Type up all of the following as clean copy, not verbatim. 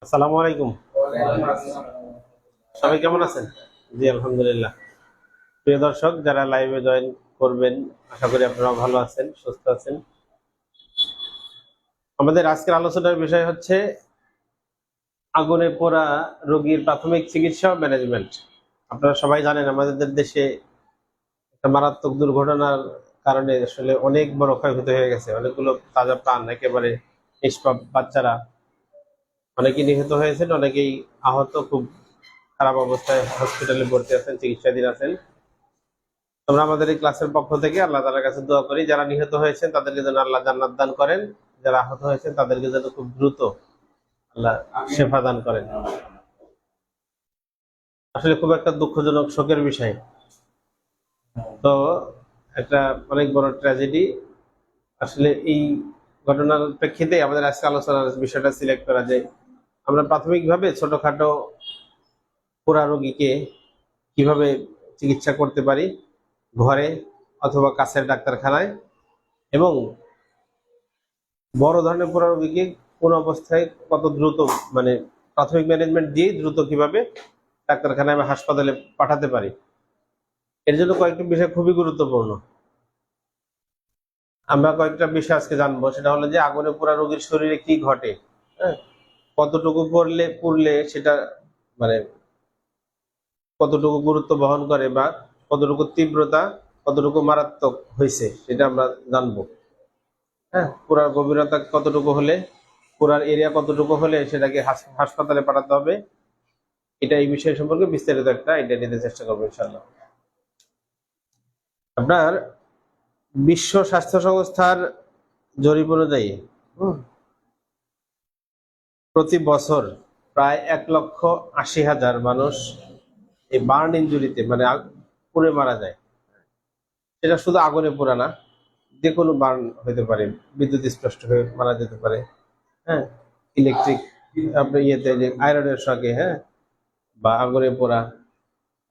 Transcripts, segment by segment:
আসসালামু আলাইকুম। সবাই কেমন আছেন? জি আলহামদুলিল্লাহ। প্রিয় দর্শক, যারা লাইভে জয়েন করবেন, আশা করি আপনারা ভালো আছেন, সুস্থ আছেন। আমাদের আজকের আলোচনার বিষয় হচ্ছে আগুনে পোড়া রোগীর প্রাথমিক চিকিৎসা ও ম্যানেজমেন্ট। আপনারা সবাই জানেন আমাদের দেশে একটা মারাত্মক দুর্ঘটনার কারণে আসলে অনেক বড় ক্ষয়ক্ষতি হয়ে গেছে। অনেকগুলো তাজা প্রাণ, একেবারে নিষ্পাপ বাচ্চারা অনেকেই নিহত হয়েছেন, অনেকেই আহত, খুব খারাপ অবস্থায় হসপিটালে ভর্তি আছেন, চিকিৎসাধীন আছেন। আমরা আমাদের এই ক্লাসের পক্ষ থেকে আল্লাহ তাআলার কাছে দোয়া করি, যারা নিহত হয়েছেন তাদেরকে যেন আল্লাহ জান্নাত দান করেন, যারা আহত হয়েছেন তাদেরকে যেন খুব দ্রুত আল্লাহ শেফা দান করেন। আসলে খুব একটা দুঃখজনক শোকের বিষয়। তো একটা অনেক বড় ট্র্যাজেডি। আসলে এই ঘটনার প্রেক্ষিতে আমাদের আজকে আলোচনার বিষয়টা সিলেক্ট করা যায়, আমরা প্রাথমিকভাবে ছোটখাটো পোড়া রোগীকে কিভাবে চিকিৎসা করতে পারি ঘরে অথবা কাছের ডাক্তারখানায়, এবং বড় ধরনের পোড়া রোগীকে কোন অবস্থায় কত দ্রুত, মানে প্রাথমিক ম্যানেজমেন্ট দিয়ে দ্রুত কিভাবে ডাক্তারখানায় বা হাসপাতালে পাঠাতে পারি। এর জন্য কয়েকটি বিষয় খুবই গুরুত্বপূর্ণ। আমরা কয়েকটা বিষয় আজকে জানবো, সেটা হলো যে আগুনে পোড়া রোগীর শরীরে কি ঘটে, হ্যাঁ, কতটুকু পুড়লে সেটা মানে কতটুকু গুরুত্ব বহন করে, বা কতটুকু তীব্রতা, কতটুকু মারাত্মক হয়েছে সেটা আমরা জানবো। হ্যাঁ, পুরার গভীরতা কতটুকু হলে, পুরার এরিয়া কতটুকু হলে সেটাকে হাসপাতালে পাঠাতে হবে, এটা এই বিষয় সম্পর্কে বিস্তারিত একটা আইডিয়া নিতে চেষ্টা করবো ইনশাআল্লাহ। আপনার বিশ্ব স্বাস্থ্য সংস্থার জরিপ অনুযায়ী প্রতি বছর প্রায় 1,80,000 মানুষ এই বার্ন ইনজুরিতে, মানে পুড়ে মারা যায়। সেটা শুধু আগুনে পোড়া না, যে কোনো বার্ন হইতে পারে, বিদ্যুৎ স্পষ্ট হয়ে মারা যেতে পারে, হ্যাঁ, ইলেকট্রিক আপনার ইয়েতে যে আয়রনের শকে, হ্যাঁ, বা আগুনে পোড়া।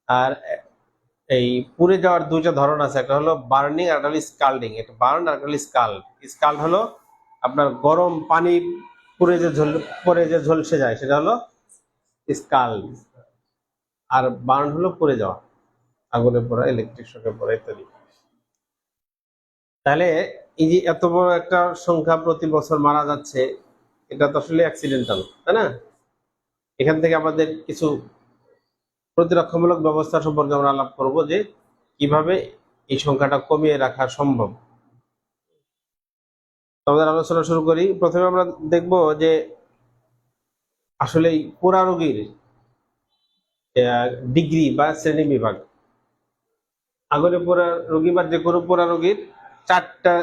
আর এই পুড়ে যাওয়ার দুইটা ধরন আছে, একটা হলো বার্নিং আর একটা হলো স্কাল্ডিং। একটা বার্ন আর একটা হলো স্কাল্ড। স্কাল্ড হলো আপনার গরম পানি পরে যে ঝলসে যায়, সেটা হলো স্কাল্ড। আর বার্ন হলো পুড়ে যাওয়া, আগুনে পোড়া, ইলেকট্রিক শকে পোড়া ইত্যাদি। তাহলে এই যে এত বড় একটা সংখ্যা প্রতি বছর মারা যাচ্ছে, এটা তো আসলে অ্যাক্সিডেন্টাল, তাই না? এখান থেকে আমাদের কিছু প্রতিরক্ষামূলক ব্যবস্থা সম্পর্কে আমরা আলাপ করব, যে কিভাবে এই সংখ্যাটা কমিয়ে রাখা সম্ভব। আমাদের আলোচনা শুরু করি। প্রথমে আমরা দেখব যে আসলে এই পোড়া রোগীর ডিগ্রি বা শ্রেণী বিভাগ। আগুনে পোড়া রোগী বা যে কোনো পোড়া রোগীর 4টা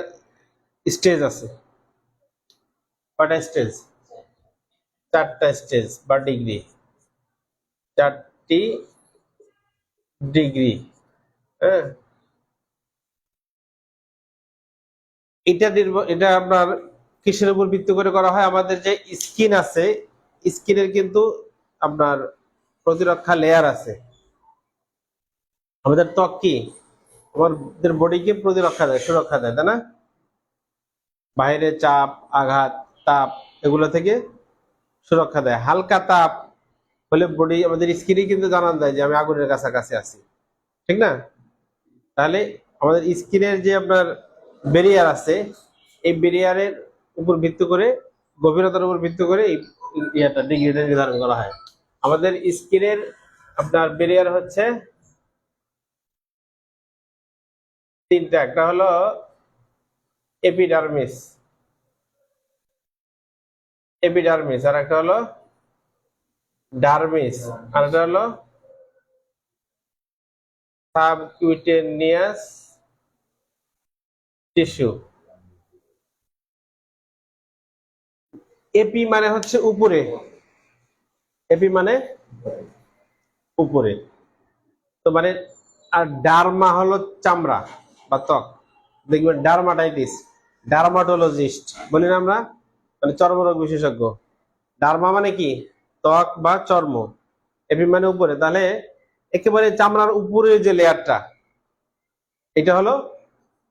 স্টেজ আছে। কয়টা স্টেজ? 4টা স্টেজ বা ডিগ্রি, 4টি ডিগ্রি। হ্যাঁ, এটা আপনার কিসের উপর ভিত্তি করে করা হয়? আমাদের যে স্কিন আছে, স্কিনের কিন্তু আপনার প্রতিরক্ষা লেয়ার আছে। আমাদের ত্বক কি আমাদের বডিকে প্রতিরক্ষা দেয়, সুরক্ষা দেয়, তাই না? বাইরে চাপ, আঘাত, তাপ, এগুলো থেকে সুরক্ষা দেয়। হালকা তাপ হলে বডি, আমাদের স্কিনই কিন্তু জানান দেয় যে আমি আগুনের কাছাকাছি আছি, ঠিক না? তাহলে আমাদের স্কিনের যে আপনার ব্যারিয়ার আছে, এই ব্যারিয়ারের উপর ভিত্তি করে, গভীরতার উপর ভিত্তি করে এই ডিগ্রিটা নির্ধারণ করা হয়। আমাদের স্কিনের আপনার ব্যারিয়ার হচ্ছে 3টা। একটা হলো এপিডার্মিস, আর একটা হলো ডার্মিস, আর একটা হলো সাবকিউটেনিয়াস টিস্যু। এপি মানে হচ্ছে উপরে, এপি মানে উপরে, তো মানে, আর ডার্মা হলো চামড়া বা ত্বক। দেখবেন ডার্মাটাইটিস, ডার্মাটোলজিস্ট বলি না আমরা, মানে চর্মরোগ বিশেষজ্ঞ। ডার্মা মানে কি? ত্বক বা চর্ম। এপি মানে উপরে। তাহলে একেবারে চামড়ার উপরে যে লেয়ারটা, এটা হলো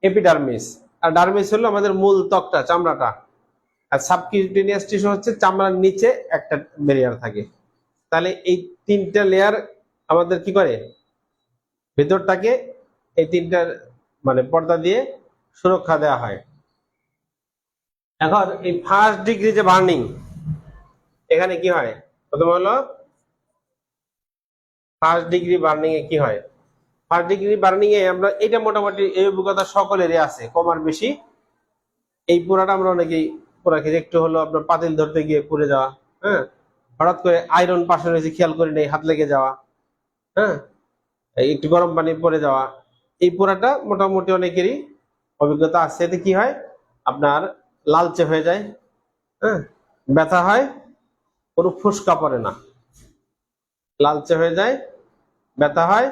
এপিডার্মিস। আর ডার্মিস হলো আমাদের মূল ত্বকটা, চামড়াটা। আর সাবকিউটেনিয়াস টিস্যু হচ্ছে চামড়ার নিচে একটা ব্যারিয়ার থাকে। তাহলে এই তিনটা লেয়ার আমাদের কি করে, ভেতরটাকে এই তিনটা মানে পর্দা দিয়ে সুরক্ষা দেওয়া হয়। এখন এই ফার্স্ট ডিগ্রি যে বার্নিং, এখানে কি হয়, প্রথম হলো ফার্স্ট ডিগ্রি বার্নিং এ কি হয়, ফার্স্ট ডিগ্রি বার্নিং এ আমরা এটা মোটামুটি এই অভিজ্ঞতা সকলেরই আছে কম আর বেশি। এই পোড়াটা আমরা অনেকেই পোড়া খেয়ে একটু হলো আপনার পাতিল ধরতে গিয়ে পুড়ে যাওয়া, হ্যাঁ, হঠাৎ করে আয়রন পাশে রয়েছে খেয়াল করি নেই হাত লেগে যাওয়া, হ্যাঁ, একটু গরম পানি পড়ে যাওয়া, এই পোড়াটা মোটামুটি অনেকেরই অভিজ্ঞতা আছে। এতে কি হয়, আপনার লালচে হয়ে যায়, হ্যাঁ, ব্যথা হয়, কোনো ফুসকা পড়ে না, লালচে হয়ে যায়, ব্যথা হয়,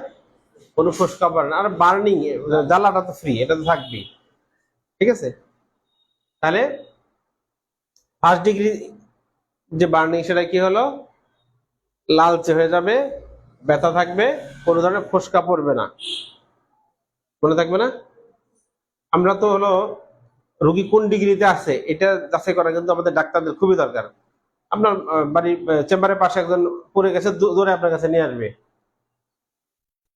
কোনো ফুসকা পড়ে না, আর বার্নিং জ্বালাটা তো ফ্রি, এটা তো থাকবেই। ঠিক আছে, তাহলে ফার্স্ট ডিগ্রি যে বার্নিং সেটা কি হলো, লালচে হয়ে যাবে, ব্যথা থাকবে, কোনো ধরনের ফোসকা পড়বে না, মনে থাকবে না। আমরা তো হলো রোগী কোন ডিগ্রিতে আছে এটা যাচাই করা কিন্তু আমাদের ডাক্তারদের খুবই দরকার। আপনার বাড়ির চেম্বারের পাশে একজন পড়ে গেছে, দৌড়ে আপনার কাছে নিয়ে আসবে,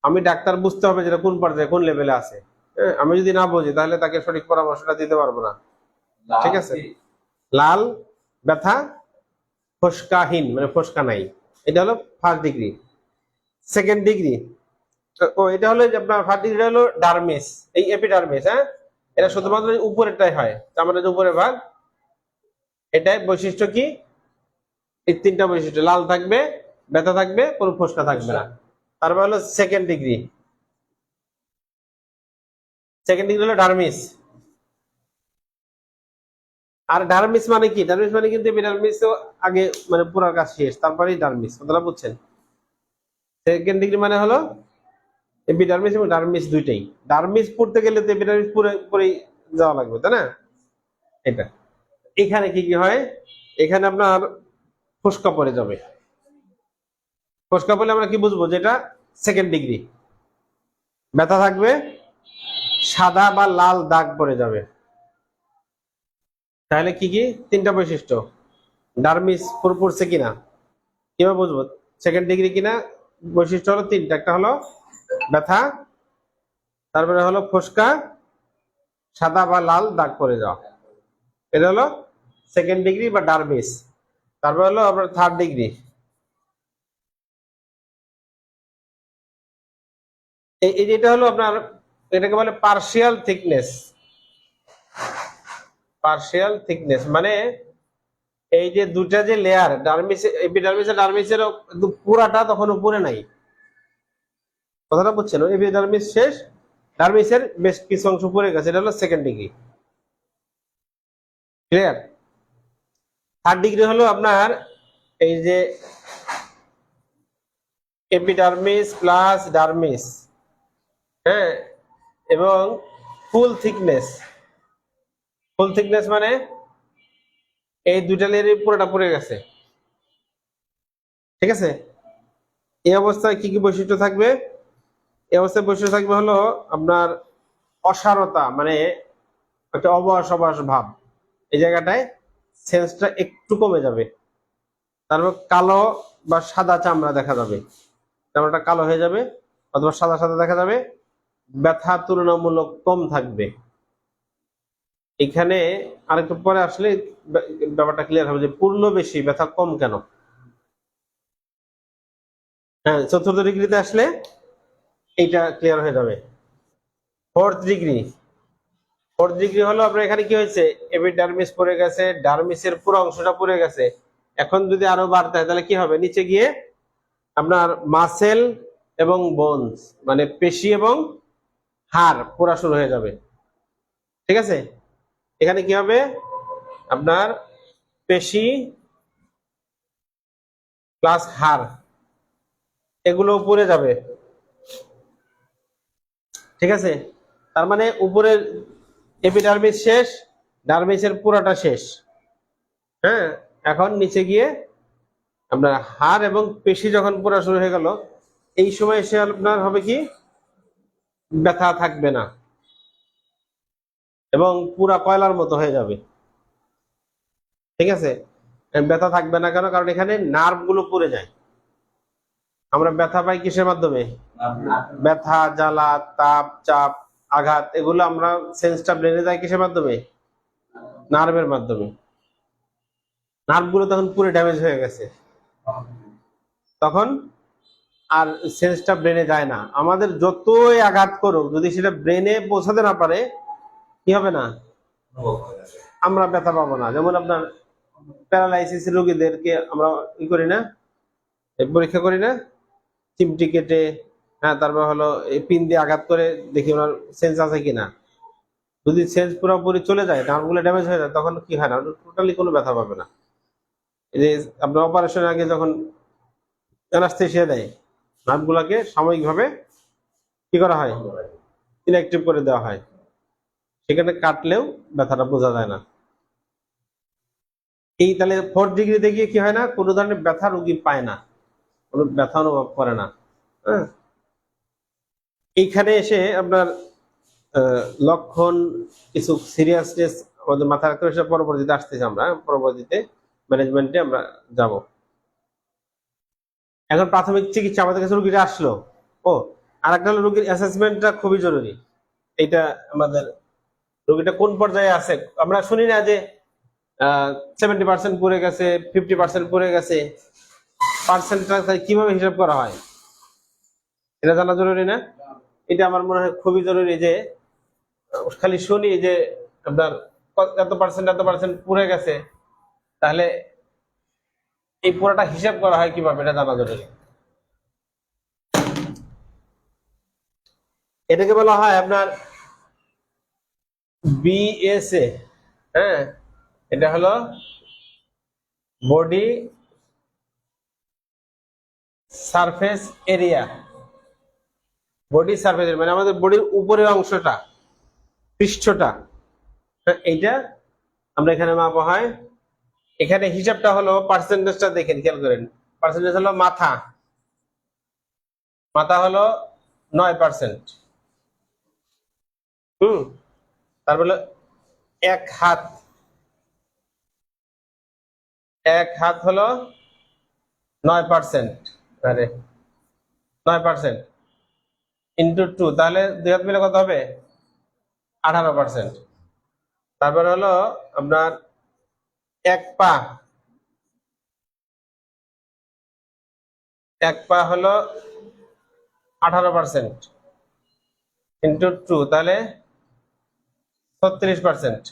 আমি ডাক্তার বুঝতে হবে যেটা কোন পর্যায়ে কোন লেভেলে আছে। হ্যাঁ, আমি যদি না বুঝি তাহলে তাকে সঠিক পরামর্শটা দিতে পারবো না। ঠিক আছে, লাল, ব্যথা, ফোসকাহীন মানে ফোসকা নাই, এটা হলো ফার্স্ট ডিগ্রি। সেকেন্ড ডিগ্রি, ও এটা হলো যে আপনার ফার্স্ট ডিগ্রি হলো ডার্মিস, এই এপিডার্মিস, হ্যাঁ, এটা শুধুমাত্র উপরেরটাই হয়, চামড়ার যে উপরের ভাগ, এটাই বৈশিষ্ট্য কি, এই তিনটা বৈশিষ্ট্য, লাল থাকবে, ব্যথা থাকবে, কোনো ফোসকা থাকবে না। তারপর হলো সেকেন্ড ডিগ্রি, সেকেন্ড ডিগ্রি হলো ডার্মিস। আর ডার্মিস মানে কি, ডার্মিস মানে কিন্তু এপিডার্মিস আগে মানে পুরো কাজ শেষ, তারপরেই ডার্মিস, কথাটা বুঝছেন। সেকেন্ড ডিগ্রি মানে হলো এপিডার্মিস এবং ডার্মিস দুইটাই। ডার্মিস পড়তে গেলে তো এপিডার্মিস পুরো পুরোই যাওয়া লাগবে, তাই না। এটা এখানে কি কি হয়, এখানে আপনার ফোসকা পড়ে যাবে, ফোসকা পড়লে আমরা কি বুঝবো, যেটা সেকেন্ড ডিগ্রি। ব্যথা থাকবে, সাদা বা লাল দাগ পড়ে যাবে। তাহলে কি কি তিনটা বৈশিষ্ট্য, ডার্মিস পড়ছে কিনা কিভাবে বুঝবো সেকেন্ড ডিগ্রি কিনা, বৈশিষ্ট্য হলো তিনটা, একটা হলো ব্যথা, তারপরে হলো ফোসকা, সাদা বা লাল দাগ পড়ে যাওয়া, এটা হলো সেকেন্ড ডিগ্রি বা ডার্মিস। তারপর হলো আপনার থার্ড ডিগ্রি, এই যেটা হলো আপনার, এটাকে বলে পার্শিয়াল থিকনেস। পার্শিয়াল থিকনেস মানে এই যে দুটা যে লেয়ার, ডার্মিস এপিডার্মিস আর ডার্মিসের পুরাটা তখন উপরে নাই, কথাটা বুঝছেন, এপিডার্মিস শেষ, ডার্মিসের বেশ কিছু অংশ পড়ে গেছে, এটা হলো second degree. Clear. Third degree হলো আপনার এই যে এপিডার্মিস প্লাস ডার্মিস, হ্যাঁ, এবং ফুল থিকনেস। ফুল থিকনেস মানে এই দুইটা লেয়ারই পুরোটা পড়ে গেছে। ঠিক আছে, এই অবস্থায় কি কি বৈশিষ্ট্য থাকবে, এই অবস্থায় বৈশিষ্ট্য থাকবে হলো আপনার অসারতা, মানে একটা অবশ অবশ ভাব, এই জায়গাটায় সেন্সটা একটু কমে যাবে। তারপর কালো বা সাদা চামড়া দেখা যাবে, চামড়াটা কালো হয়ে যাবে অথবা সাদা সাদা দেখা যাবে, ব্যথা তুলনামূলক কম থাকবে। এখানে আরেকটু পরে আসলে ব্যাপারটা ক্লিয়ার হবে যে পূর্ণ বেশি ব্যথা কম কেন। হ্যাঁ, চতুর্থ ডিগ্রিতে আসলে এইটা ক্লিয়ার হয়ে যাবে। ফোর্থ ডিগ্রি, ফোর্থ ডিগ্রি হলো আপনার এখানে কি হয়েছে, এপিডার্মিস পড়ে গেছে, ডার্মিসের পুরো অংশটা পড়ে গেছে, এখন যদি আরো বাড়তে হয় তাহলে কি হবে, নিচে গিয়ে আপনার মাসেল এবং বোনস মানে পেশি এবং হাড় পোড়া শুরু হয়ে যাবে। ঠিক আছে, এখানে কি হবে, আপনার পেশি প্লাস হাড় এগুলো উপরে যাবে। ঠিক আছে, তার মানে উপরের এপিডার্মিস শেষ, ডার্মিসের পুরাটা শেষ, হ্যাঁ, এখন নিচে গিয়ে আপনার হাড় এবং পেশি যখন পুরা শুরু হয়ে গেল, এই সময় এসে আপনার হবে কি, ব্যথা থাকবে না এবং পুরা কয়লার মতো হয়ে যাবে। ঠিক আছে, ব্যথা থাকবে না কেন? কারণ এখানে নার্ভ গুলো পুড়ে যায়। আমরা ব্যথা পাই কিসের মাধ্যমে? ব্যথা, জ্বালা, তাপ, চাপ, আঘাত, এগুলো আমরা সেন্সটা ব্রেনে যায় কিসের মাধ্যমে? নার্ভের মাধ্যমে। নার্ভ গুলো তখন পুরো ড্যামেজ হয়ে গেছে, তখন আর সেন্সটা ব্রেনে যায় না। আমাদের যতই আঘাত করুক, যদি সেটা ব্রেনে পৌঁছাতে না পারে, কি হবে না? আমরা ব্যথা পাবো না। যেমন আপনার প্যারালাইসিস রোগীদেরকে আমরা ই করি না, পরীক্ষা করি না, চিমটি কেটে, হ্যাঁ, তারপর হলো এই পিন দিয়ে আঘাত করে দেখি ওনার সেন্স আছে কিনা। যদি সেন্স পুরোপুরি চলে যায়, নার্ভগুলো ড্যামেজ হয়ে যায়, তখন কি হয় না, টোটালি কোনো ব্যথা পাবে না। এই যে আপনার অপারেশনের আগে যখন অ্যানাস্থেসিয়া দেয়, নার্ভগুলোকে সাময়িকভাবে কি করা হয়? ইনঅ্যাক্টিভ করে দেওয়া হয়। সেখানে কাটলেও ব্যথাটা বোঝা যায় না। এই তাহলে 4 ডিগ্রিতে গিয়ে কি হয় না, কোনো ধরনের ব্যথা রোগী পায় না, কোনো ব্যথা অনুভব করে না। হ্যাঁ, এইখানে এসে আপনার লক্ষণ, কিছু সিরিয়াসনেস আমাদের মাথায় রাখতে হবে। সেটা পরবর্তীতে আসতেছে, আমরা পরবর্তীতে ম্যানেজমেন্টে আমরা যাব। এখন প্রাথমিক চিকিৎসা, আমাদের কাছে রোগীটা আসলো, ও আর একটা হলো রোগীর অ্যাসেসমেন্টটা খুবই জরুরি। এটা আমাদের রোগীটা কোন পর্যায়ে আছে। আমরা শুনি না যে 70% পড়ে গেছে, 50% পড়ে গেছে, পার্সেন্টটা কিভাবে হিসাব করা হয় এটা জানা জরুরি না? এটা আমার মনে হয় খুবই জরুরি, যে খালি শুনি যে আপনার এত পার্সেন্ট পড়ে গেছে, তাহলে এই পুরোটা হিসাব করা হয় কিভাবে এটা জানা জরুরি। এটাকে বলা হয় আপনার বিএসএ। হ্যাঁ, এটা হলো body surface area. Body surface মানে আমাদের বডির উপরের অংশটা, পৃষ্ঠটা, হ্যাঁ, এইটা আমরা এখানে মাপা হয়। এখানে হিসাবটা হলো পার্সেন্টেজটা দেখেন, খেয়াল করেন। পার্সেন্টেজ হলো মাথা, মাথা হলো 9%। তারপরে এক হাত, এক হাত হলো 9%। আরে 9% ইন্টু 2, তাহলে দুই হাত মিলে কত হবে? 18%। তারপরে হলো আপনার এক পা, এক পা হলো 18% ইন্টু 2, তাহলে 36%।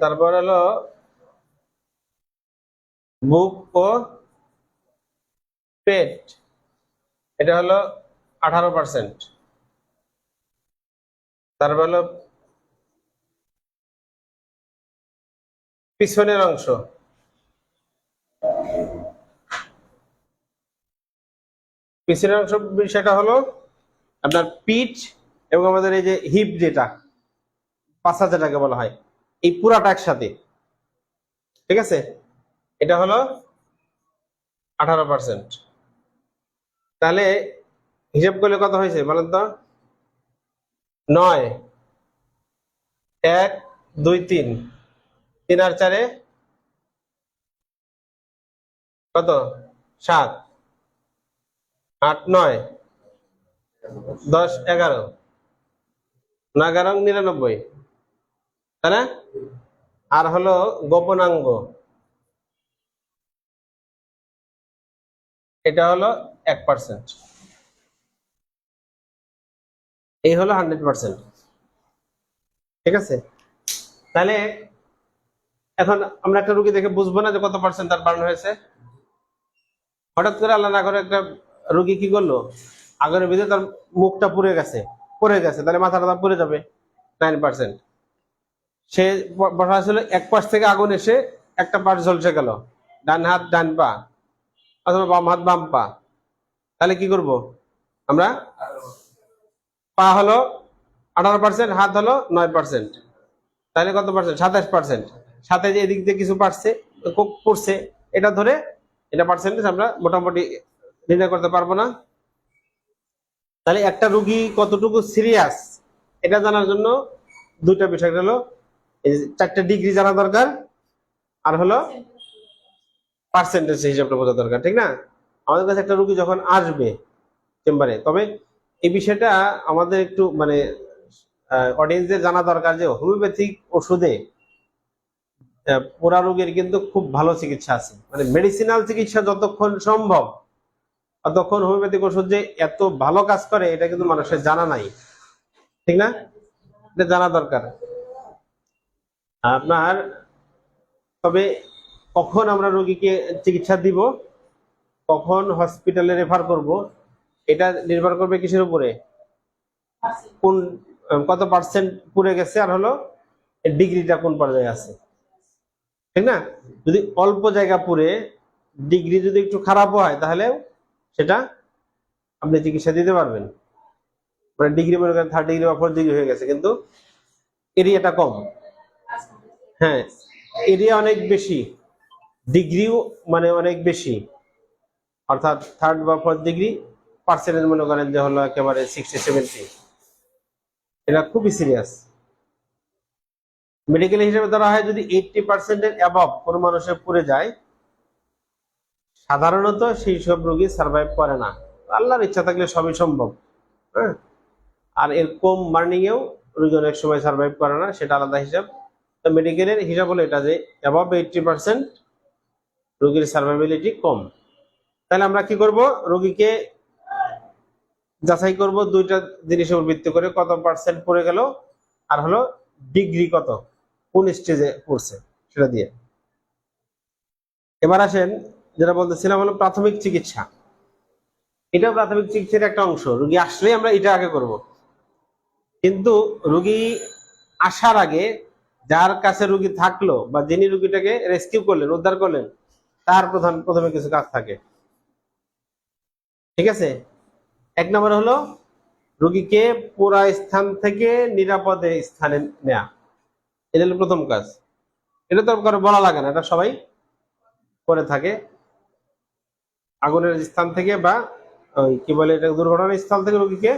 তারপর হলো বুক ও পেট, এটা হলো 18%। তারপর হলো পিছনের অংশ, পিছনের অংশ বিষয়টা হলো আপনার পিঠ এবং আমাদের এই যে হিপ, যেটা পাছা যেটাকে বলা হয়, এই পুরাটা একসাথে, ঠিক আছে, এটা হলো 18%। তাহলে হিসাব করলে কত হয়েছে বলেন তো? 9, 1, 2, 3, 3 আর 4 কত? 7, 8, 9, 10, 11, 99, তাই না? আর হলো গোপনাঙ্গ, এটা হলো 1%। এই হলো 100%, ঠিক আছে। তাহলে এখন আমরা একটা রুগী দেখে বুঝবো না যে কত পার্সেন্ট তার বার্ন হয়েছে? হঠাৎ করে আল্লাহ না করে একটা রুগী কি করলো, আগুনের ভিতরে তার মুখটা পুড়ে গেছে, পড়ে গেছে, তাহলে মাথাটা তার পুড়ে যাবে 9%। সে বসা ছিল, এক পাশ থেকে আগুন এসে একটা পাশ ঝলসে গেল, ডান হাত ডান পা, অথবা বাম হাত বাম পা, তাহলে কি করব আমরা? পা হলো 18%, হাত হলো 9%, তাহলে কত পার্সেন্ট? 27%। সাথে যে এদিক দিয়ে কিছু পারছে পড়ছে, এটা ধরে, এটা পার্সেন্টেজ আমরা মোটামুটি নির্ণয় করতে পারবো না। তাহলে একটা রুগী কতটুকু সিরিয়াস, এটা জানার জন্য দুইটা বিষয় হলো এই যে 4টা ডিগ্রি জানা দরকার, আর হলো পার্সেন্টেজ হিসাবটা বোঝা দরকার, ঠিক না? আমাদের কাছে একটা রোগী যখন আসবে চেম্বারে, তবে এই বিষয়টা আমাদের একটু মানে অডিয়েন্সদের জানা দরকার যে হোমিওপ্যাথিক ওষুধে পোড়া রোগের কিন্তু খুব ভালো চিকিৎসা আছে, মানে মেডিসিনাল চিকিৎসা যতক্ষণ সম্ভব ততক্ষণ হোমিওপ্যাথিক ওষুধ যে এত ভালো কাজ করে এটা কিন্তু মানুষের জানা নাই, ঠিক না? এটা জানা দরকার আপনার। তবে কখন আমরা রোগীকে চিকিৎসা দিব, কখন হসপিটালে রেফার করব, এটা নির্ভর করবে কিসের উপরে? কোন কত পার্সেন্ট পুড়ে গেছে, আর হলো ডিগ্রিটা কোন পর্যায়ে আছে, ঠিক না? যদি অল্প জায়গা পুড়ে ডিগ্রি যদি একটু খারাপ হয় তাহলে সেটা আপনি চিকিৎসা দিতে পারবেন। মানে ডিগ্রি মনে করেন 3 ডিগ্রি বা 4 ডিগ্রি হয়ে গেছে কিন্তু এরিয়াটা কম, হ্যাঁ এরিয়া অনেক বেশি, ডিগ্রিও মানে অনেক বেশি, অর্থাৎ 3rd বা 4th ডিগ্রি, পার্সেন্টেজ মনে করেন যে হলো একেবারে 60-70, এটা খুবই সিরিয়াস। মেডিকেল হিসেবে ধরা হয় যদি 80% অ্যাবভ কোনো মানুষের পুড়ে যায়, সাধারণত সেই সব রোগী সার্ভাইভ করে না। আল্লাহর ইচ্ছা থাকলে সবই সম্ভব, হ্যাঁ। আর এর কম বার্নিংয়েও রোগী অনেক সময় সার্ভাইভ করে না, সেটা আলাদা হিসাব। তো মেডিকেলের হিসাব হলো এটা যে অ্যাবভ 80% রোগীর সার্ভাইবিলিটি কম। তাহলে আমরা কি করব, রোগীকে যাচাই করব 2টা জিনিসের উপর ভিত্তি করে, কত পার্সেন্ট পড়ে গেল আর হলো ডিগ্রি কত, কোন স্টেজে পড়ছে সেটা দিয়ে। এবার আসেন, যেটা বলতেছিলাম হলো প্রাথমিক চিকিৎসা। এটা প্রাথমিক চিকিৎসার একটা অংশ, রোগী আসলেই আমরা এটা আগে করব। কিন্তু রোগী আসার আগে যার কাছে রোগী থাকলো বা যিনি রোগীটাকে রেস্কিউ করলেন, উদ্ধার করলেন, তার প্রথমে কিছু কাজ থাকে, ঠিক আছে? 1 নম্বর হলো রোগীকে পুরা স্থান থেকে নিরাপদে স্থানে নেয়া, এটা হলো প্রথম কাজ। এটা তো কারো বলা লাগে না, এটা সবাই করে থাকে। আগুনের স্থান থেকে বা ওই কি বলে এটা দুর্ঘটনার স্থল থেকে রোগীকে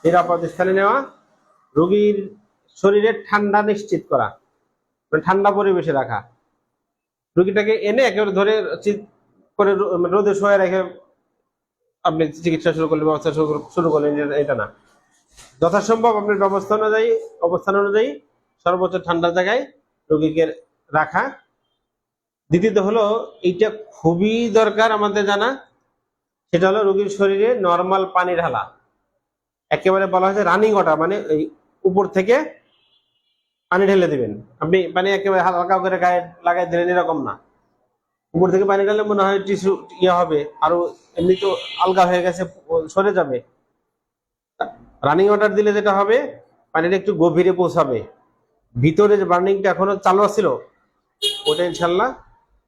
নিরাপদ স্থানে নেওয়া, রোগীর শরীরে ঠান্ডা নিশ্চিত করা, মানে ঠান্ডা পরিবেশে রাখা, রোগীটাকে এনে একেবারে ধরে করে রোদে শোয়ে রেখে আপনি চিকিৎসা শুরু করলেন, ব্যবস্থা শুরু করলেন, এটা না। যথাসম্ভব আপনার অবস্থান অনুযায়ী সর্বোচ্চ ঠান্ডা জায়গায় রোগীকে রাখা। দ্বিতীয়ত হলো এইটা খুবই দরকার আমাদের জানা, সেটা হলো রোগীর শরীরে নর্মাল পানি ঢালা। একেবারে বলা হয়েছে রানিং ওয়াটার, মানে এই উপর থেকে পানি ঢেলে দিবেন। আপনি পানি একেবারে হালকা করে গায়ে লাগাই দিলেন এরকম না, উপর থেকে পানি ঢাললে মনে হয় টিস্যু হবে, আরো এমনি তো আলগা হয়ে গেছে, সরে যাবে। রানিং ওয়াটার দিলে যেটা হবে, পানিটা একটু গভীরে পৌঁছাবে, ভিতরে যে বার্নিংটা এখনো চালু ছিল ওটা ইনশাল্লাহ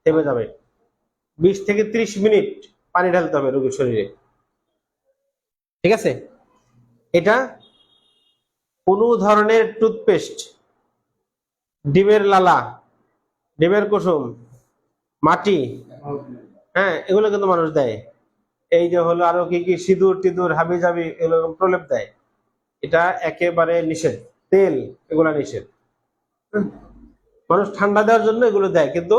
থেমে যাবে। 20 থেকে 30 মিনিট পানি ঢালতে হবে রোগীর শরীরে, ঠিক আছে? এটা কোনো ধরনের টুথপেস্ট, ডিমের লালা, ডিমের কুসুম, মাটি, হ্যাঁ এগুলো কিন্তু মানুষ দেয়। এই যে হলো আরো কি কি সিঁদুর টিঁদুর হাবি জাবি এগুলো প্রলেপ দেয়, এটা একেবারে নিষেধ। তেল এগুলা নিষেধ। মানুষ ঠান্ডা দেওয়ার জন্য এগুলো দেয়, কিন্তু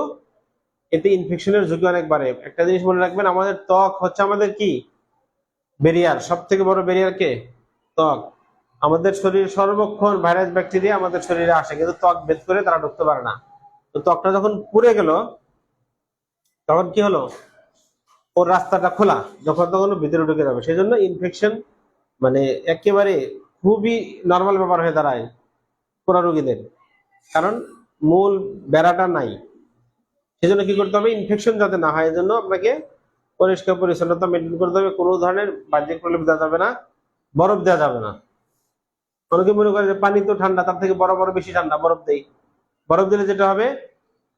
এতে ইনফেকশনের ঝুঁকি অনেক বাড়ে। একটা জিনিস মনে রাখবেন, আমাদের ত্বক হচ্ছে আমাদের কি ব্যারিয়ার, সব থেকে বড় ব্যারিয়ার কে? ত্বক। আমাদের শরীরে সর্বক্ষণ ভাইরাস ব্যাকটেরিয়া আমাদের শরীরে আসে, কিন্তু ত্বক ভেদ করে তারা ঢুকতে পারে না। তো ত্বকটা যখন পুড়ে গেল তখন কি হলো, ওর রাস্তাটা খোলা, যখন তখন ভিতরে ঢুকে যাবে। সেই জন্য ইনফেকশন মানে একেবারে খুবই নর্মাল ব্যাপার হয়ে দাঁড়ায় পুরা রোগীদের, কারণ মূল বেড়াটা নাই। সেজন্য কি করতে হবে, ইনফেকশন যাতে না হয় এজন্য আপনাকে পরিষ্কার পরিচ্ছন্নতা মেনটেন করতে হবে। কোনো ধরনের বাহ্যিক প্রলেপ দেওয়া যাবে না, বরফ দেওয়া যাবে না। অনেকে মনে করে যে পানি তো ঠান্ডা, তার থেকে বড় বড় বেশি ঠান্ডা, বরফ দেই। বরফ দিলে যেটা হবে,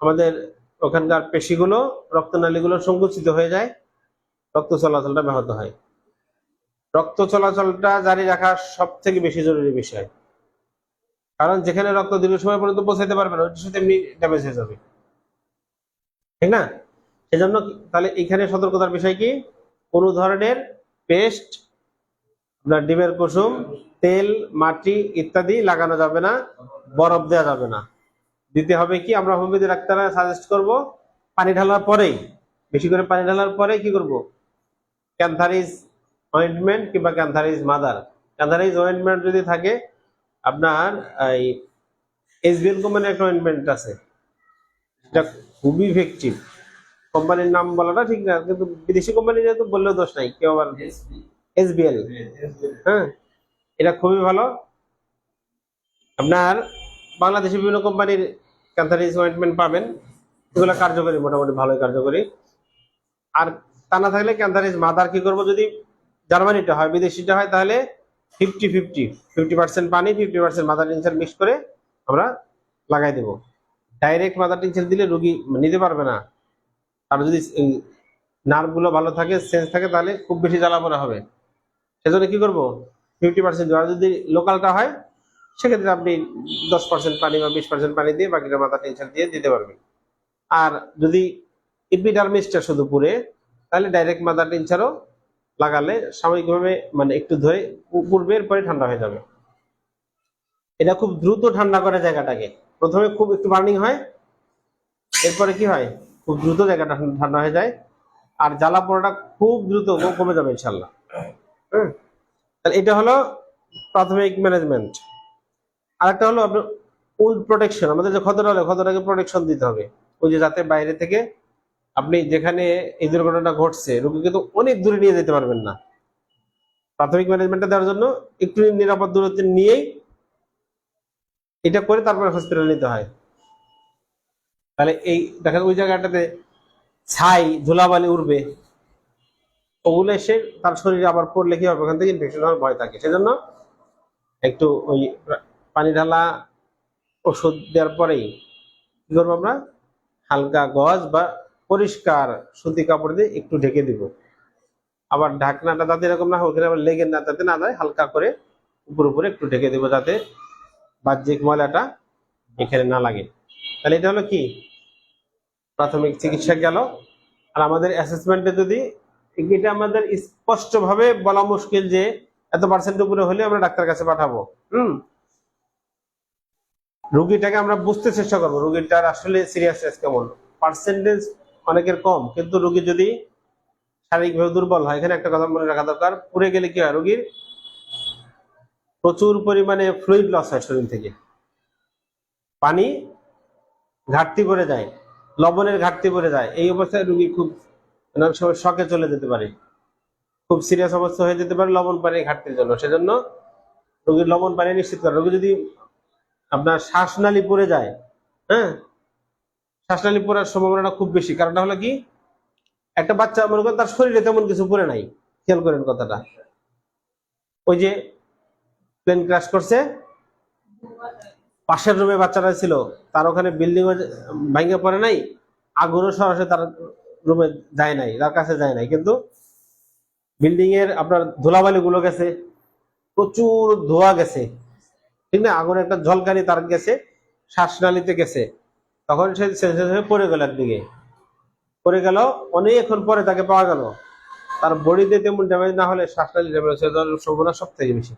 আমাদের ওখানকার পেশিগুলো, রক্তনালীগুলো সংকুচিত হয়ে যায়, রক্ত চলাচলটা ব্যাহত হয়। রক্ত চলাচলটা জারি রাখা সব থেকে বেশি জরুরি বিষয়, কারণ যেখানে রক্ত দীর্ঘ সময় পর্যন্ত পৌঁছাতে পারবে না, ওইটার সাথে এমনি ড্যামেজ হয়ে যাবে, ঠিক না? সেজন্য তাহলে এখানে সতর্কতার বিষয় কি, কোনো ধরনের পেস্ট, আপনার ডিমের কুসুম, তেল, মাটি ইত্যাদি লাগানো যাবে না, বরফ দেওয়া যাবে না। দিতে হবে কি, আমরা হোমিওপ্যাথি ডাক্তাররা সাজেস্ট করব পানি ঢালার পরেই, বেশি করে পানি ঢালার পরে কি করব, ক্যান্থারিজ অয়েন্টমেন্ট কিংবা ক্যান্থারিজ মাদার। ক্যান্থারিজ অয়েন্টমেন্ট যদি থাকে, আপনার এই এসবিএল কোম্পানির একটা অয়েন্টমেন্ট আছে, এটা খুবই ইফেক্টিভ। কোম্পানির নাম বলাটা ঠিক না, কিন্তু বিদেশি কোম্পানি যেহেতু বললেও দোষ নাই, কেউ আবার এসবিএল, হ্যাঁ, এটা খুবই ভালো। আপনার বাংলাদেশে বিভিন্ন কোম্পানির ক্যান্থারিজ অয়েন্টমেন্ট পাবেন, এগুলো কার্যকরী, মোটামুটি ভালোই কার্যকরী। আর তা না থাকলে ক্যান্থারিজ মাদার কি করব, যদি জার্মানিটা হয়, বিদেশিটা হয়, তাহলে 50-50 পানি 50% মাদার টিনচার মিক্স করে আমরা লাগাই দেব। ডাইরেক্ট মাদার টিনচার দিলে রোগী নিতে পারবে না, আর যদি নার্ভ গুলো ভালো থাকে, সেন্স থাকে, তাহলে খুব বেশি জ্বালা পোড়া হবে। সেজন্য কি করব, 50%। আর যদি লোকালটা হয়, সেক্ষেত্রে আপনি 10% পানি বা 20% পানি দিয়ে বাকিটা মাদার টিনচার দিয়ে দিতে পারবেন। আর যদি এপিডার্মিসটা শুধু পুড়ে, তাহলে ডাইরেক্ট মাদার টিনচারও লাগালে সাময়িকভাবে মানে একটু ধরে পূর্বে, এরপরে ঠান্ডা হয়ে যাবে। এটা খুব দ্রুত ঠান্ডা করে জায়গাটাকে, প্রথমে খুব একটু বার্নিং হয়, এরপরে কি হয়, খুব দ্রুত জায়গাটা ঠান্ডা হয়ে যায়, আর জ্বালা পোড়াটা খুব দ্রুত কমে যাবে ইনশাল্লাহ। হ্যাঁ, তাহলে এটা হলো প্রাথমিক ম্যানেজমেন্ট। আরেকটা হলো আপনার উইন্ড প্রোটেকশন। আমাদের যে ক্ষতটা হলে ক্ষতটাকে প্রোটেকশন দিতে হবে, ওই যে যাতে বাইরে থেকে আপনি যেখানে এই দুর্ঘটনাটা ঘটছে রোগীকে তো অনেক দূরে নিয়ে যেতে পারবেন না। প্রাথমিক ম্যানেজমেন্টটা দেওয়ার জন্য একটু নিরাপদ দূরত্বে নিয়েই এটা করে তারপরে হসপিটালে নিতে হয়। তাহলে এই দেখেন ওই জায়গাটাতে ছাই ধুলাবালি উঠবে, ওগুলো এসে তার শরীরে আবার পড়লে কি হবে, ওখান থেকে ইনফেকশন হওয়ার ভয় থাকে। সেজন্য একটু ওই পানি ঢালা ওষুধ দেওয়ার পরেই কি করবো, আমরা হালকা গজ বা পরিষ্কার সুতি কাপড় দিয়ে একটু ঢেকে দিব। আবার ঢাকনাটা যাতে এরকম না হোক, ওখানে আবার লেগে না, যাতে না যায়, হালকা করে উপর উপরে একটু ঢেকে দিব, যাতে বাহ্যিক ময়লাটা এখানে না লাগে। তাহলে এটা হলো কি প্রাথমিক চিকিৎসা গেল। আর আমাদের অ্যাসেসমেন্টে যদি এটা আমাদের স্পষ্ট ভাবে বলা মুশকিল যে এত পার্সেন্ট উপরে হলে আমরা ডাক্তার কাছে পাঠাবো। রুগীটাকে আমরা বুঝতে চেষ্টা করবো রুগীটার আসলে সিরিয়াসনেস কেমন। পার্সেন্টেজ অনেকের কম, কিন্তু রুগী যদি শারীরিকভাবে দুর্বল হয়, এখানে একটা কথা মনে রাখা দরকার, পুড়ে গেলে কি হয়, রুগীর প্রচুর পরিমাণে ফ্লুইড লস হয়, শরীর থেকে পানি ঘাটতি পড়ে যায়, লবণের ঘাটতি পড়ে যায়। এই অবস্থায় রুগী খুব অনেক সময় শকে চলে যেতে পারে, খুব সিরিয়াস অবস্থা হয়ে যেতে পারে লবণ পানির ঘাটতির জন্য। সেজন্য রোগীর লবণ পানি নিশ্চিত করা। রোগী যদি আপনার শ্বাসনালী পড়ে যায়, হ্যাঁ, শ্বাসনালী পড়ার সম্ভাবনাটা খুব বেশি। কারণটা হলো কি, একটা বাচ্চা মনে করেন তার শরীরে তেমন কিছু পড়ে নাই, খেয়াল করেন কথাটা, ওই যে প্লেন ক্র্যাশ করছে, পাশের রুমে বাচ্চাটা ছিল, তার ওখানে বিল্ডিং ভাঙে পড়ে নাই, আগুনও সরাসরি তার রুমে যায় নাই, তার কাছে যায় নাই, কিন্তু বিল্ডিং এর আপনার ধুলাবালি গুলো গেছে, প্রচুর ধোয়া গেছে, ঠিক না, আগুনের একটা ঝলকানি তার গেছে, শ্বাসনালীতে গেছে, তখন সে সেন্সেস হয়ে পড়ে গেল একদিকে, পড়ে গেল, অনেকক্ষণ পরে তাকে পাওয়া গেল। তার বডিতে তেমন ড্যামেজ না হলে শ্বাসনালী ড্যামেজ হয়ে যাওয়ার সম্ভাবনা সব থেকে বেশি।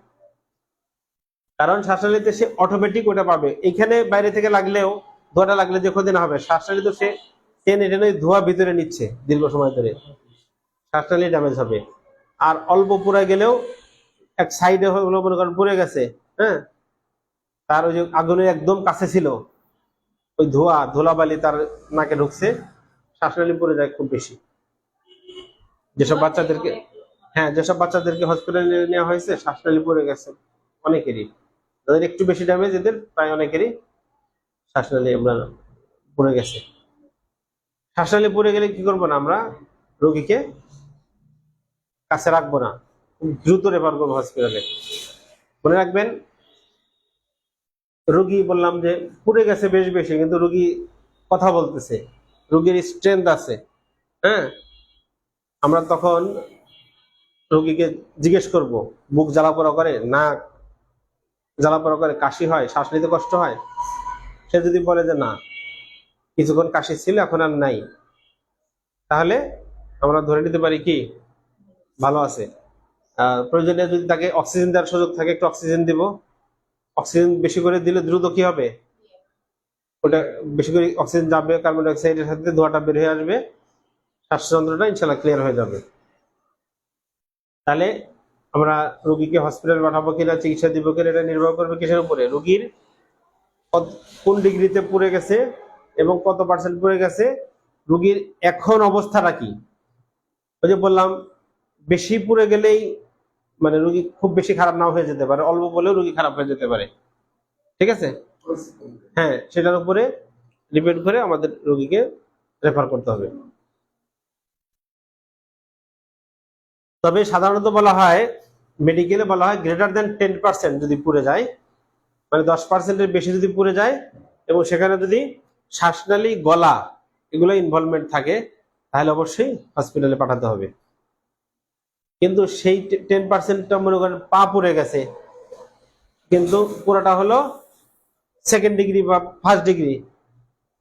কারণ শ্বাসনালীতে সে অটোমেটিক ওটা পাবে, এখানে বাইরে থেকে লাগলেও, ধোঁয়াটা লাগলে যে ক্ষতি না হবে, শ্বাসনালী তো সে টেনে টেনে ধোঁয়া ভিতরে নিচ্ছে দীর্ঘ সময় ধরে, শ্বাসনালী ড্যামেজ হবে। আর অল্প পুড়ে গেলেও এক সাইডে হলো মনে করেন পুড়ে গেছে, হ্যাঁ, তার ওই যে আগুনের একদম কাছে ছিল, ওই ধুলাবালি তার নাকে ঢুকছে, শ্বাসনালী পড়ে যায় খুব বেশি। যেসব বাচ্চাদেরকে, হ্যাঁ, যেসব বাচ্চাদেরকে হসপিটালে নেওয়া হয়েছে শ্বাসনালী পড়ে গেছে অনেকেরই, যাদের একটু বেশি ড্যামেজ, এদের প্রায় অনেকেরই শ্বাসনালী আমরা পড়ে গেছে। শ্বাসনালী পড়ে গেলে কি করবো না, আমরা রোগীকে কাছে রাখবো না, খুব দ্রুত রেফার করবো হসপিটালে। মনে রাখবেন, রোগী বললাম যে পুড়ে গেছে বেশ বেশি, কিন্তু রোগী কথা বলতেছে, রোগীর স্ট্রেংথ আছে, হ্যাঁ, আমরা তখন রোগীকে জিজ্ঞেস করব, বুক জ্বালাপোড়া করে, নাক জ্বালাপোড়া করে, কাশি হয়, শ্বাস নিতে কষ্ট হয়, সে যদি বলে যে না, কিছুক্ষণ কাশি ছিল এখন আর নাই, তাহলে আমরা ধরে নিতে পারি কি ভালো আছে। প্রয়োজনে যদি তাকে অক্সিজেন দেওয়ার সুযোগ থাকে, একটু অক্সিজেন দিব। অক্সিজেন বেশি করে দিলে দ্রুত কি হবে, ওটা বেশি করে অক্সিজেন যাবে, কার্বন ডাইঅক্সাইডের সাথে ধোঁয়াটা বের হয়ে আসবে, শ্বাসযন্ত্রটা ইনশাল্লাহ ক্লিয়ার হয়ে যাবে। তাহলে আমরা রোগীকে হসপিটাল পাঠাবো কিনা, চিকিৎসা দিব কিনা, এটা নির্ভর করবে কিসের উপরে? রোগীর কোন ডিগ্রিতে পুড়ে গেছে এবং কত পার্সেন্ট পুড়ে গেছে, রোগীর এখন অবস্থাটা কি। ওই যে বললাম, বেশি পুড়ে গেলেই মানে রোগী খুব বেশি খারাপ নাও হয়ে যেতে পারে, অল্প বলেও রোগী খারাপ হয়ে যেতে পারে। ঠিক আছে, হ্যাঁ, সেটার উপরে ডিপেন্ড করে আমাদের রোগীকে রেফার করতে হবে। তবে সাধারণত বলা হয়, মেডিকেলে বলা হয় গ্রেটার দেন 10% যদি পুড়ে যায়, মানে 10%-এর বেশি যদি পুড়ে যায় এবং সেখানে যদি শ্বাসনালী, গলা এগুলো ইনভলভমেন্ট থাকে, তাহলে অবশ্যই হসপিটালে পাঠাতে হবে। কিন্তু সেই 10%টা মনে করেন পা পুড়ে গেছে, কিন্তু পুরোটা হলো 2nd ডিগ্রি বা 1st ডিগ্রি,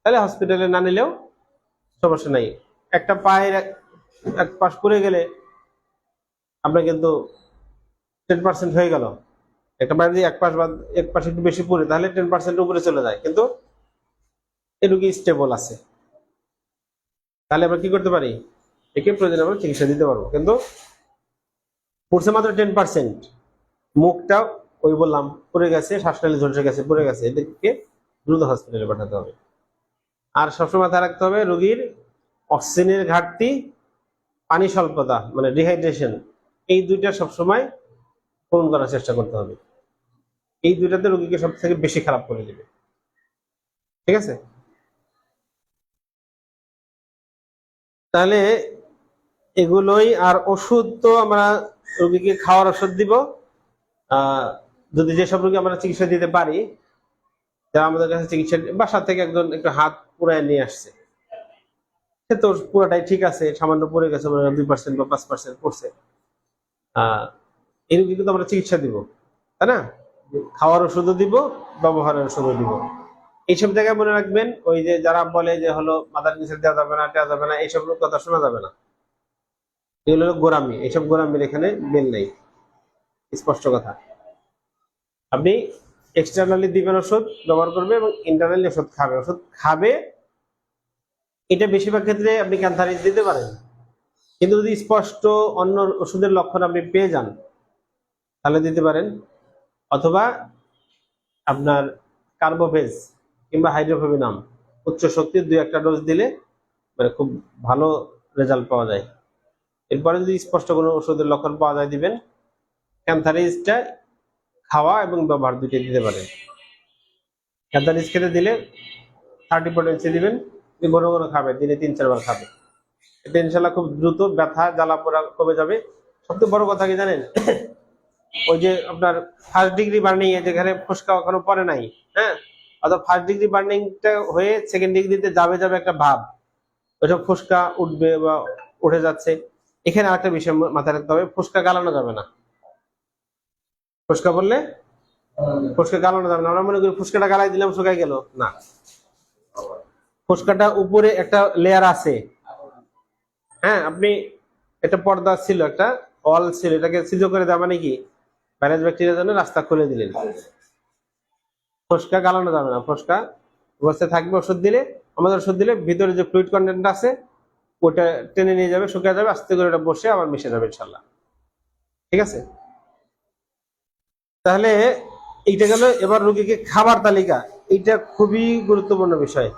তাহলে হসপিটালে না নিলেও সমস্যা নাই। একটা পায়ের এক পাশ পুড়ে গেলে আপনার কিন্তু 10% হয়ে গেল। একটা পায়ে যদি এক পাশ একটু বেশি পুড়ে, তাহলে 10% উপরে চলে যায়, কিন্তু এই রোগী স্টেবল আছে, তাহলে আমরা কি করতে পারি? একে প্রয়োজনে আমরা চিকিৎসা দিতে পারবো। কিন্তু পড়ছে মাত্র 10%, মুখটা ওই বললাম পুড়ে গেছে, শ্বাসনালী ঝলসে গেছে, পুড়ে গেছে, এদেরকে দ্রুত হসপিটালে পাঠাতে হবে। আর সবসময় মাথায় রাখতে হবে, রোগীর অক্সিজেনের ঘাটতি, পানি স্বল্পতা মানে ডিহাইড্রেশন, এই দুইটা সবসময় পূরণ করার চেষ্টা করতে হবে। এই দুইটাতে রোগীকে সব থেকে বেশি খারাপ করে দেবে। ঠিক আছে, তাহলে এগুলোই। আর ওষুধ তো আমরা রোগীকে খাওয়ার ওষুধ দিব, যদি যেসব রোগী আমরা চিকিৎসা দিতে পারি, যারা আমাদের কাছে চিকিৎসা, বাসা থেকে একজন একটু হাত পুড়ায় নিয়ে আসছে, সে তো পুরোটাই ঠিক আছে, সামান্য পড়ে গেছে, 2% বা 5% পড়ছে, এই রোগী কিন্তু আমরা চিকিৎসা দিব, তাই না? খাওয়ার ওষুধও দিব, ব্যবহারের ওষুধও দিব। এইসব জায়গায় মনে রাখবেন, ওই যে যারা বলে যে হলো মাথার নিচে দেওয়া যাবে না, টেওয়া যাবে না, এইসব কথা শোনা যাবে না। এগুলো হলো গোরামি, এইসব গোরামির এখানে মেল নেই, স্পষ্ট কথা। আপনি এক্সটার্নালি দিবেন ওষুধ, ব্যবহার করবে, এবং ইন্টারনালি ওষুধ খাবে। ওষুধ খাবে, এটা বেশিরভাগ ক্ষেত্রে আপনি ক্যান্সারিজ দিতে পারেন, কিন্তু যদি স্পষ্ট অন্য ওষুধের লক্ষণ আপনি পেয়ে যান, তাহলে দিতে পারেন। অথবা আপনার কার্বোভেজ কিংবা হাইড্রোফেভিনাম উচ্চ শক্তির 2-1টা ডোজ দিলে মানে খুব ভালো রেজাল্ট পাওয়া যায়। এরপরে যদি স্পষ্ট কোনো ওষুধের লক্ষণ পাওয়া যায়, দিবেন। ক্যান্সারিজটা খাওয়া এবং ব্যবহার দুইটাই দিতে পারেন। ক্যান্সারিজ খেতে দিলে 30 পটেন্সি দিবেন, ঘন ঘন খাবে, দিনে 3-4 বার খাবে, এতে ইনশাল্লাহ খুব দ্রুত ব্যথা, জ্বালা পোড়া কমে যাবে। সবচেয়ে বড় কথা কি জানেন? ওই যে আপনার 1st ডিগ্রি বার্নিং এ যেখানে ফোসকা এখনো পড়ে নাই, হ্যাঁ, অর্থাৎ 1st ডিগ্রি বার্নিংটা হয়ে 2nd ডিগ্রিতে যাবে একটা ভাব, ওইসব ফোসকা উঠবে বা উঠে যাচ্ছে। এখানে আরেকটা বিষয় মাথায় রাখতে হবে, ফোসকা গালানো যাবে না। ফোসকা বললে ফোসকা গালানো যাবে না। আমরা মনে করি ফোসকাটা গালাই দিলাম শুকাই গেল, না, ফোসকাটা উপরে একটা লেয়ার আছে। হ্যাঁ, আপনি একটা পর্দা ছিল, একটা ওয়াল ছিল, এটাকে সিজো করে দেওয়া মানে কি, ভাইরাস ব্যাকটেরিয়ার জন্য রাস্তা খুলে দিলেন। ফোসকা গালানো যাবে না, ফোসকা অবস্থায় থাকবে। ওষুধ দিলে, আমাদের ওষুধ দিলে ভিতরে যে ফ্লুইড কন্টেন্ট আছে ওটা টেনে নিয়ে যাবে, শুকিয়ে যাবে, আস্তে করে ওটা বসে আবার মিশে যাবে ইনশাল্লাহ। ঠিক আছে, তাহলে এইটা গেল। এবার রোগীকে খাবার তালিকা, এইটা খুবই গুরুত্বপূর্ণ বিষয়,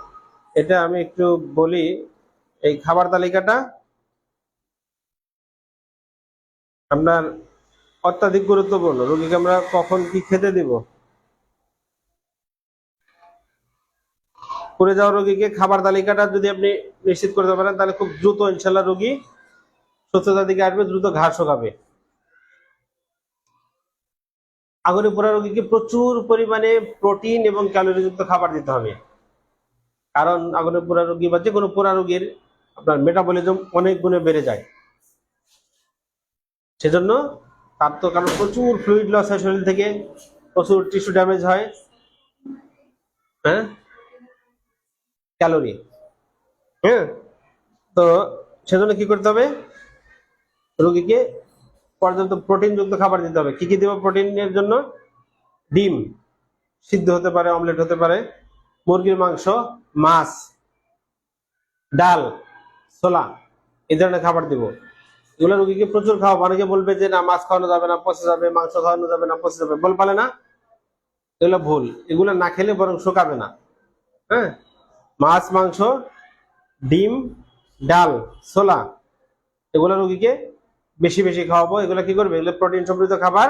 এটা আমি একটু বলি। এই খাবার তালিকাটা আপনার অত্যাধিক গুরুত্বপূর্ণ। রোগীকে আমরা কখন কি খেতে দিব, করে যাওয়া রোগীকে খাবার তালিকাটা যদি আপনি নিশ্চিত করতে পারেন, তাহলে খুব দ্রুত ইনশাল্লাহ রোগী সুস্থতার দিকে আসবে, দ্রুত ঘাড় শোকাবে। আগুনে পোড়া রোগীকে প্রচুর পরিমাণে প্রোটিন এবং ক্যালোরিযুক্ত খাবার দিতে হবে, কারণ আগুনে পোড়া রোগী বা যে কোনো পোড়া রোগীর আপনার মেটাবলিজম অনেক গুণে বেড়ে যায়। সেজন্য তার তো, কারণ প্রচুর ফ্লুইড লস হয় শরীর থেকে, প্রচুর টিস্যু ড্যামেজ হয়, হ্যাঁ, ক্যালোরি, হ্যাঁ। তো সেজন্য কি করতে হবে, রোগীকে পর্যাপ্ত প্রোটিনযুক্ত খাবার দিতে হবে। কি কি দেবো প্রোটিনের জন্য? ডিম সিদ্ধ হতে পারে, অমলেট হতে পারে, মুরগির মাংস, মাছ, ডাল, ছোলা, এই ধরনের খাবার দিব। এগুলো রোগীকে প্রচুর খাওয়াবো। অনেকে বলবে যে না মাছ খাওয়ানো যাবে না, পচে যাবে, মাংস খাওয়ানো যাবে না, পচে যাবে, বল পালে না, এগুলো ভুল। এগুলো না খেলে বরং শুকাবে না। হ্যাঁ, মাছ, মাংস, ডিম, ডাল, ছোলা, এগুলো রোগীকে বেশি বেশি খাওয়াবো। এগুলো কি করবে? এগুলো প্রোটিন সমৃদ্ধ খাবার।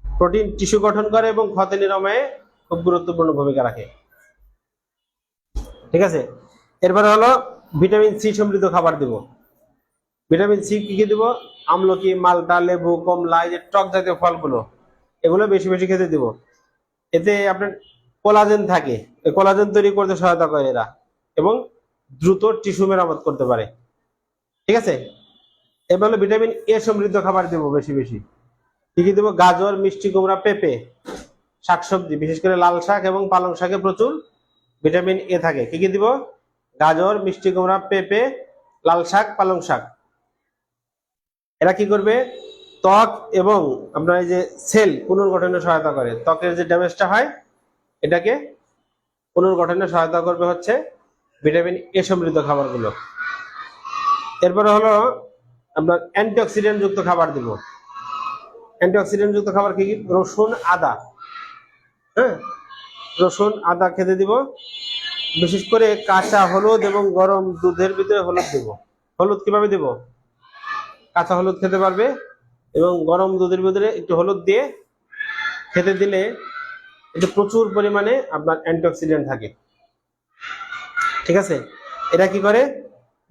প্রোটিন টিস্যু গঠন করে এবং ক্ষত নিরাময়ে খুব গুরুত্বপূর্ণ ভূমিকা রাখে। ঠিক আছে, এরপরে হলো ভিটামিন সি সমৃদ্ধ খাবার দিব। ভিটামিন সি কি কি দিব? আমলকি, মালটা, লেবু, কমলা, এই যে টক জাতীয় ফলগুলো, এগুলো বেশি বেশি খেতে দিব। এতে আপনার কোলাজেন থাকে, এই কোলাজেন তৈরি করতে সহায়তা করে এরা, এবং দ্রুত টিস্যু মেরামত করতে পারে। ঠিক আছে, এবার হলো ভিটামিন এ সমৃদ্ধ খাবার দিব বেশি বেশি। কি কি দিব? গাজর, মিষ্টি কুমড়া, পেঁপে, শাকসবজি, বিশেষ করে লাল শাক এবং পালং শাকে প্রচুর ভিটামিন এ থাকে। কি কি দিব? গাজর, মিষ্টি কুমড়া, পেঁপে, লাল শাক, পালং শাক। এরা কি করবে? ত্বক এবং আপনার এই যে সেল পুনর্গঠনে সহায়তা করে। ত্বকের যে ড্যামেজটা হয় এটাকে পুনর্গঠনে সহায়তা করবে হচ্ছে ভিটামিন এ সমৃদ্ধ খাবারগুলো। এরপরে হলো আপনার অ্যান্টিঅক্সিডেন্ট যুক্ত খাবার দিব। অ্যান্টিঅক্সিডেন্ট যুক্ত খাবার কি কি? রসুন, আদা। হ্যাঁ, রসুন, আদা খেতে দিব। বিশেষ করে কাঁচা হলুদ এবং গরম দুধের ভিতরে হলুদ দিব। হলুদ কিভাবে দিব? কাঁচা হলুদ খেতে পারবে এবং গরম দুধের ভিতরে একটু হলুদ দিয়ে খেতে দিলে এতে প্রচুর পরিমাণে আপনার অ্যান্টিঅক্সিডেন্ট থাকে। ঠিক আছে, এটা কি করে?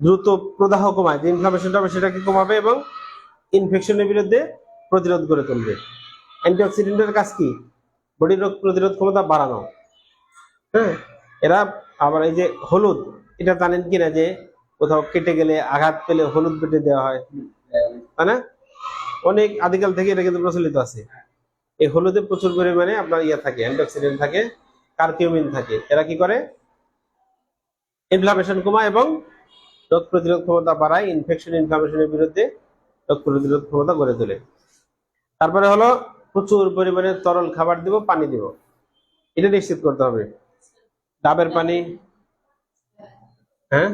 দ্রুত প্রদাহ কমায়, যে ইনফ্লামেশনটা হবে সেটাকে কমাবে এবং ইনফেকশনের বিরুদ্ধে প্রতিরোধ করে তুলবে। অ্যান্টিঅক্সিডেন্টের কাজ কি? বডির রোগ প্রতিরোধ ক্ষমতা বাড়ানো। হ্যাঁ, এরা আবার এই যে হলুদ, এটা জানেন কিনা যে কোথাও কেটে গেলে, আঘাত পেলে হলুদ বেটে দেওয়া হয়, তাই না? অনেক আদিকাল থেকে এটা কিন্তু প্রচলিত আছে। এই হলুদে প্রচুর পরিমাণে আপনার ইয়ে থাকে, অ্যান্টিঅক্সিডেন্ট থাকে, কার্কিউমিন থাকে। এরা কি করে? ইনফ্লামেশন কমায় এবং রোগ প্রতিরোধ ক্ষমতা বাড়ায়, ইনফেকশন ইনফ্লামেশনের বিরুদ্ধে রোগ প্রতিরোধ ক্ষমতা গড়ে তোলে। তারপরে হলো প্রচুর পরিমাণে তরল খাবার দিব, পানি দিব। এটা নিশ্চিত করতে হবে। ডাবের পানি, হ্যাঁ,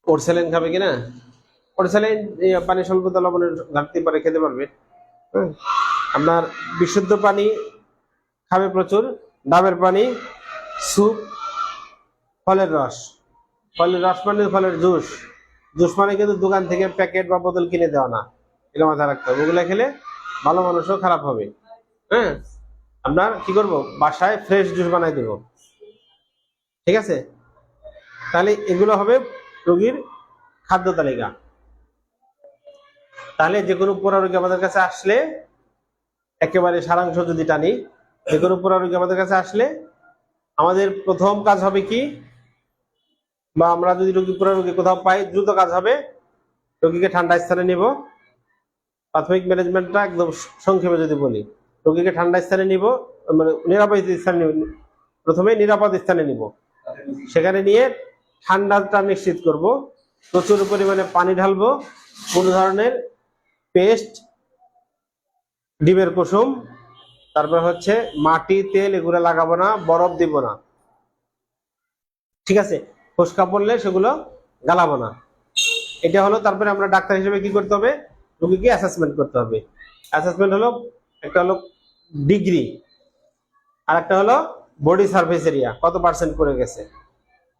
ওরসালাইন খাবে কিনা? ওরসালাইন পানি স্বল্পতা লবণের ঘাটতি পরে খেতে পারবে। হ্যাঁ, আপনার বিশুদ্ধ পানি খাবে প্রচুর, ডাবের পানি, স্যুপ, ফলের রস। ফলের রস মানে ফলের জুস। জুস মানে কিন্তু দোকান থেকে প্যাকেট বা বোতল কিনে দেওয়া না, এটা মাথায় রাখতে হবে। ওগুলো খেলে ভালো মানুষও খারাপ হবে। হ্যাঁ, আপনার কি করব? বাসায় ফ্রেশ জুস বানাই দেব। ঠিক আছে, তাহলে এগুলো হবে রোগীর খাদ্য তালিকা। তাহলে যে কোনো পোড়া রোগী আমাদের কাছে আসলে, একেবারে সারাংশ যদি টানি, যে কোনো পোড়া রোগী আমাদের কাছে আসলে আমাদের প্রথম কাজ হবে কি, বা আমরা যদি পোড়া রোগী কোথাও পাই, দ্রুত কাজ হবে রোগীকে ঠান্ডা স্থানে নিব। প্রাথমিক ম্যানেজমেন্টটা একদম সংক্ষেপে যদি বলি, রোগীকে ঠান্ডা স্থানে নিব, মানে নিরাপদ স্থানে নিব। প্রথমে নিরাপদ স্থানে নিব, সেখানে নিয়ে ঠান্ডাটা নিশ্চিত করব। প্রচুর পরিমাণে পানি ঢালবো, কোনো ধরনের পেস্ট, ডিমের কুসুম, তারপর হচ্ছে মাটি, তেল, এগুলো লাগাবো না, বরফ দিব না। ঠিক আছে, ফোসকা পড়লে সেগুলো গালাবো না। এটা হলো। তারপরে আমরা ডাক্তার হিসেবে কি করতে হবে? রোগীকে অ্যাসেসমেন্ট করতে হবে। অ্যাসেসমেন্ট হলো, একটা হলো ডিগ্রি, আর একটা হলো বডি সারফেস এরিয়া, কত পার্সেন্ট পড়ে গেছে।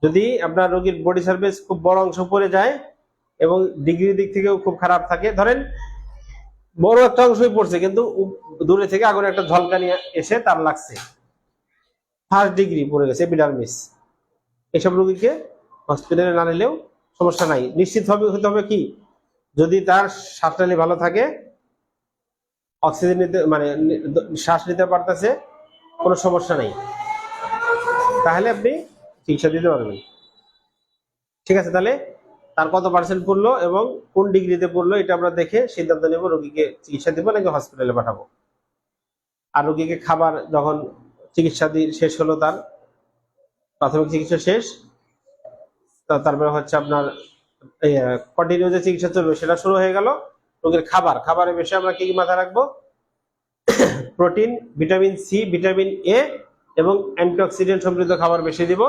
যদি আপনার রোগীর বডি সারফেস খুব বড় অংশ পড়ে যায় এবং ডিগ্রির দিক থেকেও খুব খারাপ থাকে, ধরেন বড় একটা অংশই পড়ছে কিন্তু দূরে থেকে আগুনে একটা ঝলকানি এসে তার লাগছে, ফার্স্ট ডিগ্রি পড়ে গেছে, এপিডার্মিস, এসব রোগীকে হসপিটালে না নিলেও সমস্যা নাই। নিশ্চিত হতে হবে কি, যদি তার শ্বাসনালী ভালো থাকে, অক্সিজেন নিতে, মানে শ্বাস নিতে পারতেছে, কোনো সমস্যা নেই, তাহলে আপনি চিকিৎসা দিতে পারবেন। ঠিক আছে, তাহলে তার কত পার্সেন্ট পড়লো এবং কোন ডিগ্রিতে পড়লো এটা আমরা দেখে সিদ্ধান্ত নেব রোগীকে চিকিৎসা দিব নাকি হসপিটালে পাঠাবো। আর রোগীকে খাবার, যখন চিকিৎসা শেষ হলো, তার প্রাথমিক চিকিৎসা শেষ, তারপরে হচ্ছে আপনার কন্টিনিউ যে চিকিৎসা চলবে সেটা শুরু হয়ে গেল। রোগীর খাবারের বিষয়ে আমরা কি কি মাথায় রাখবো? Protein, vitamin C, vitamin A এবং অ্যান্টিঅক্সিডেন্ট সমৃদ্ধ খাবার বেশি দিব,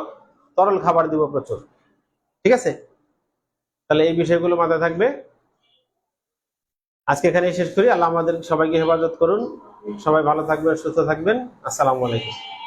তরল খাবার দিব প্রচুর। ঠিক আছে, তাহলে এই বিষয়গুলো মাথায় থাকবে। আজকে এখানেই শেষ করি। আল্লাহ আমাদের সবাইকে হেফাজত করুন। সবাই ভালো থাকবেন, সুস্থ থাকবেন। আসসালামু আলাইকুম।